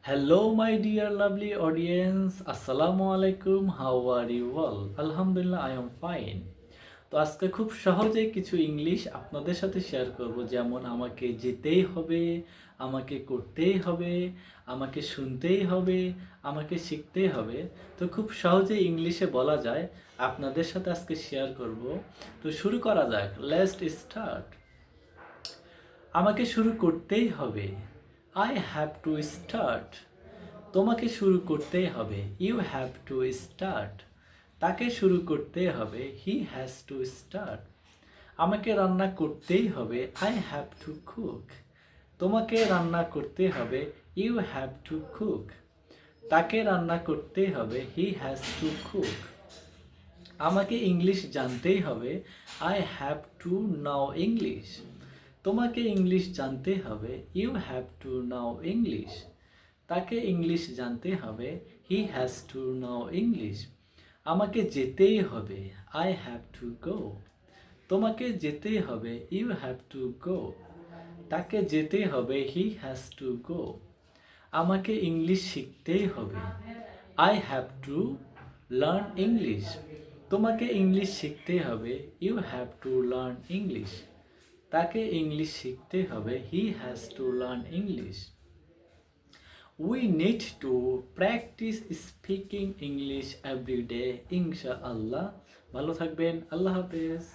Hello, my dear lovely audience. Assalamu alaikum. How are you all? Alhamdulillah, I am fine. তো আজকে খুব সহজে কিছু ইংলিশ আপনাদের সাথে শেয়ার করব, যেমন আমাকে যেতেই হবে, আমাকে করতেই হবে, আমাকে শুনতেই হবে, আমাকে শিখতেই হবে। তো খুব সহজে ইংলিশে বলা যায়, আপনাদের সাথে আজকে শেয়ার করব। তো শুরু করা যাক। Let's start. আমাকে শুরু করতেই হবে। I have to start. তোমাকে শুরু করতেই হবে। You have to start. তাকে শুরু করতে হবে। He has to start. আমাকে রান্না করতেই হবে। I have to cook. তোমাকে রান্না করতে হবে। You have to cook. তাকে রান্না করতে হবে। He has to cook. আমাকে ইংলিশ জানতেই হবে। I have to know English. তোমাকে ইংলিশ জানতে হবে। You have to know English. তাকে ইংলিশ জানতে হবে। He has to know English. আমাকে যেতেই হবে। I have to go. তোমাকে যেতেই হবে। You have to go. তাকে যেতে হবে। He has to go. আমাকে ইংলিশ শিখতেই হবে। I have to learn English. তোমাকে ইংলিশ শিখতে হবে। You have to learn English. তাকে ইংলিশ শিখতে হবে। He has to learn English. We need to practice speaking English every day, ইনশাআল্লাহ। ভালো থাকবেন। আল্লাহ হাফেজ।